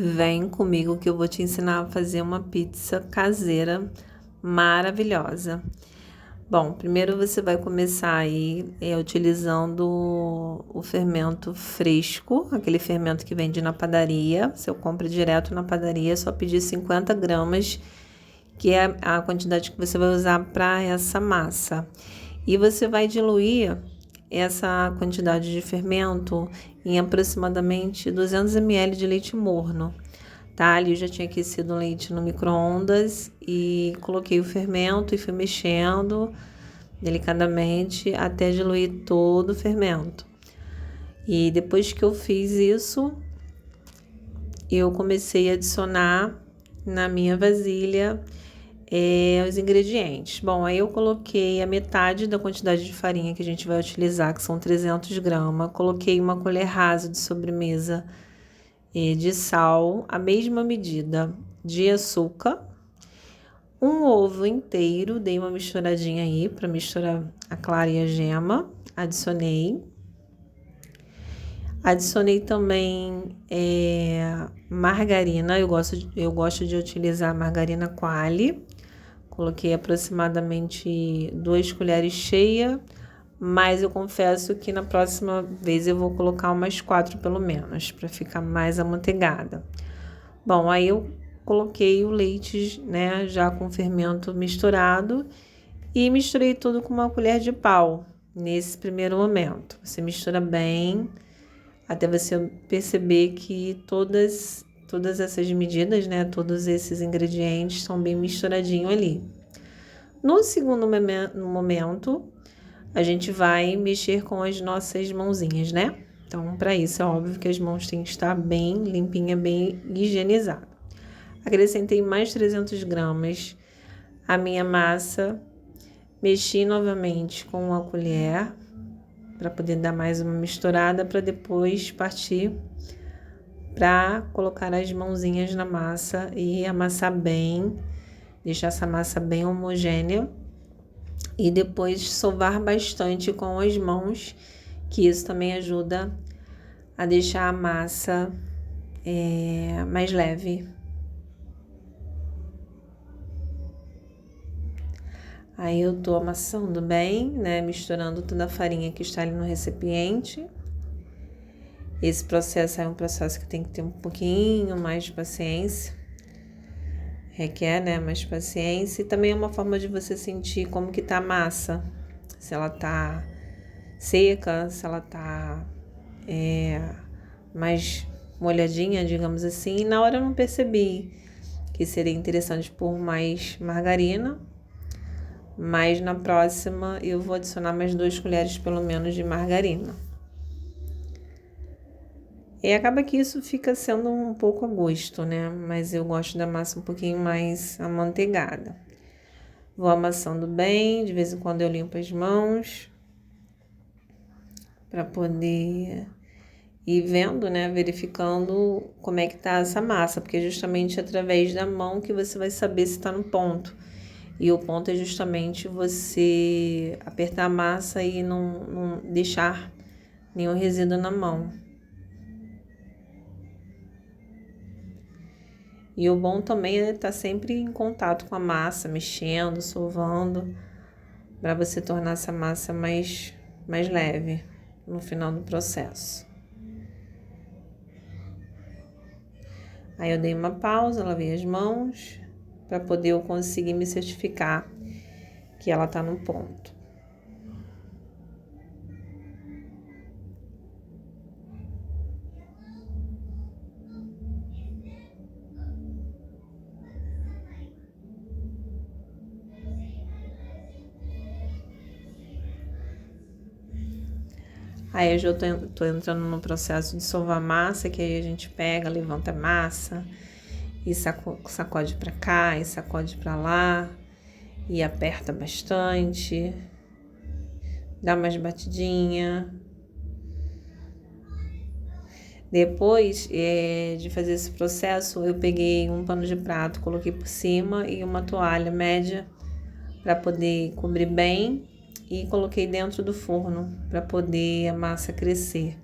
Vem comigo que eu vou te ensinar a fazer uma pizza caseira maravilhosa. Bom, primeiro você vai começar aí utilizando o fermento fresco, aquele fermento que vende na padaria. Você compra direto na padaria, é só pedir 50 gramas, que é a quantidade que você vai usar para essa massa. E você vai diluir essa quantidade de fermento em aproximadamente 200 ml de leite morno, tá? Ali eu já tinha aquecido o leite no micro-ondas e coloquei o fermento e fui mexendo delicadamente até diluir todo o fermento. E depois que eu fiz isso, eu comecei a adicionar na minha vasilha os ingredientes. Bom, aí eu coloquei a metade da quantidade de farinha que a gente vai utilizar, que são 300 gramas. Coloquei uma colher rasa de sobremesa de sal, a mesma medida de açúcar, um ovo inteiro, dei uma misturadinha aí para misturar a clara e a gema, Adicionei também margarina, eu gosto de utilizar margarina Qualy. Coloquei aproximadamente 2 colheres cheias, mas eu confesso que na próxima vez eu vou colocar umas 4 pelo menos, para ficar mais amanteigada. Bom, aí eu coloquei o leite, né, já com fermento misturado e misturei tudo com uma colher de pau nesse primeiro momento. Você mistura bem até você perceber que todas essas medidas, né, todos esses ingredientes estão bem misturadinho ali. No segundo momento, a gente vai mexer com as nossas mãozinhas, né? Então, para isso, é óbvio que as mãos têm que estar bem limpinha, bem higienizada. Acrescentei mais 300 gramas a minha massa, mexi novamente com a colher para poder dar mais uma misturada, para depois partir para colocar as mãozinhas na massa e amassar bem, deixar essa massa bem homogênea e depois sovar bastante com as mãos, que isso também ajuda a deixar a massa mais leve. Aí eu tô amassando bem, né, misturando toda a farinha que está ali no recipiente. Esse processo é um processo que tem que ter um pouquinho mais de paciência. Requer, né, mais paciência. E também é uma forma de você sentir como que tá a massa. Se ela tá seca, se ela tá mais molhadinha, digamos assim. E na hora eu não percebi que seria interessante pôr mais margarina. Mas na próxima eu vou adicionar mais 2 colheres pelo menos de margarina. E acaba que isso fica sendo um pouco a gosto, né? Mas eu gosto da massa um pouquinho mais amanteigada. Vou amassando bem, de vez em quando eu limpo as mãos para poder ir vendo, né? Verificando como é que tá essa massa, porque é justamente através da mão que você vai saber se tá no ponto. E o ponto é justamente você apertar a massa e não deixar nenhum resíduo na mão. E o bom também é estar sempre em contato com a massa, mexendo, sovando, para você tornar essa massa mais leve no final do processo. Aí eu dei uma pausa, lavei as mãos, para poder eu conseguir me certificar que ela tá no ponto. Aí eu já tô entrando no processo de sovar a massa, que aí a gente pega, levanta a massa e sacode para cá e sacode para lá e aperta bastante, dá umas batidinha. Depois de fazer esse processo, eu peguei um pano de prato, coloquei por cima e uma toalha média para poder cobrir bem e coloquei dentro do forno para poder a massa crescer,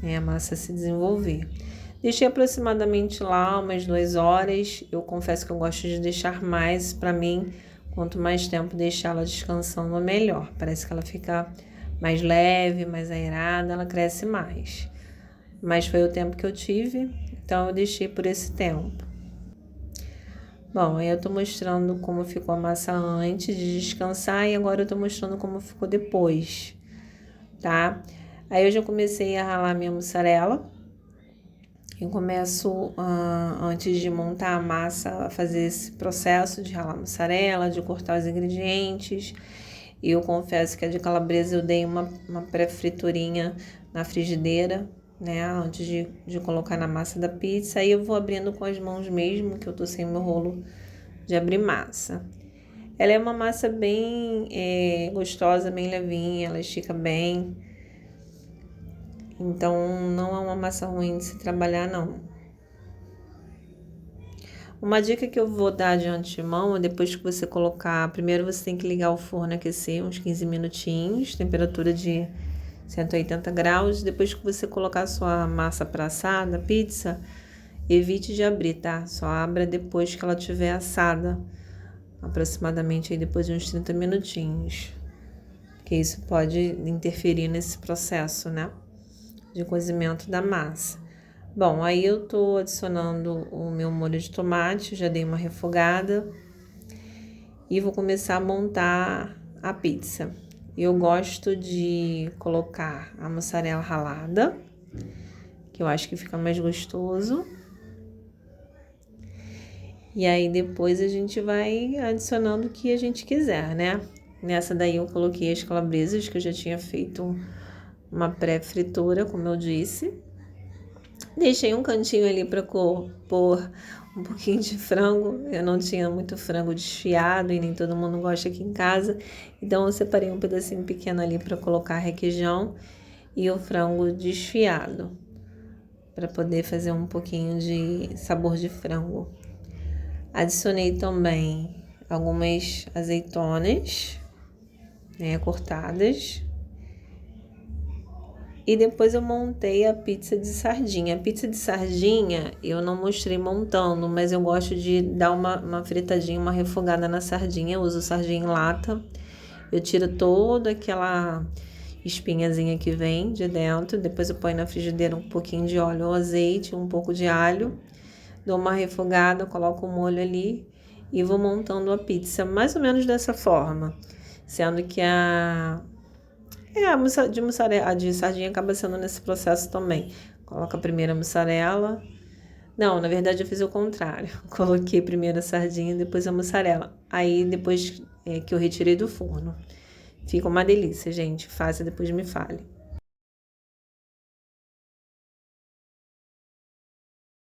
né, a massa se desenvolver. Deixei aproximadamente lá umas 2 horas. Eu confesso que eu gosto de deixar mais. Para mim, quanto mais tempo deixar ela descansando, melhor. Parece que ela fica mais leve, mais aerada, ela cresce mais. Mas foi o tempo que eu tive, então eu deixei por esse tempo. Bom, aí eu tô mostrando como ficou a massa antes de descansar e agora eu tô mostrando como ficou depois, tá? Aí eu já comecei a ralar minha mussarela. Eu começo, antes de montar a massa, a fazer esse processo de ralar mussarela, de cortar os ingredientes. E eu confesso que a de calabresa eu dei uma pré-friturinha na frigideira, né? Antes de colocar na massa da pizza. Aí eu vou abrindo com as mãos mesmo, que eu tô sem meu rolo de abrir massa. Ela é uma massa bem gostosa, bem levinha, ela estica bem. Então, não é uma massa ruim de se trabalhar, não. Uma dica que eu vou dar de antemão é depois que você colocar... Primeiro você tem que ligar o forno a aquecer uns 15 minutinhos, temperatura de 180 graus. Depois que você colocar a sua massa para assar na pizza, evite de abrir, tá? Só abra depois que ela estiver assada, aproximadamente aí depois de uns 30 minutinhos. Porque isso pode interferir nesse processo, né? De cozimento da massa. Bom, aí eu tô adicionando o meu molho de tomate, já dei uma refogada e vou começar a montar a pizza. Eu gosto de colocar a mussarela ralada, que eu acho que fica mais gostoso. E aí depois a gente vai adicionando o que a gente quiser, né? Nessa daí eu coloquei as calabresas, que eu já tinha feito uma pré-fritura, como eu disse. Deixei um cantinho ali para pôr um pouquinho de frango. Eu não tinha muito frango desfiado e nem todo mundo gosta aqui em casa. Então eu separei um pedacinho pequeno ali para colocar requeijão e o frango desfiado, para poder fazer um pouquinho de sabor de frango. Adicionei também algumas azeitonas, né, cortadas. E depois eu montei a pizza de sardinha. A pizza de sardinha eu não mostrei montando, mas eu gosto de dar uma fritadinha, uma refogada na sardinha. Eu uso sardinha em lata. Eu tiro toda aquela espinhazinha que vem de dentro. Depois eu ponho na frigideira um pouquinho de óleo ou azeite, um pouco de alho. Dou uma refogada, coloco o molho ali e vou montando a pizza mais ou menos dessa forma. Sendo que a de sardinha acaba sendo nesse processo também. Coloca primeiro a mussarela. Não, na verdade eu fiz o contrário. Coloquei primeiro a sardinha e depois a mussarela. Aí depois que eu retirei do forno. Fica uma delícia, gente. Faça e depois me fale.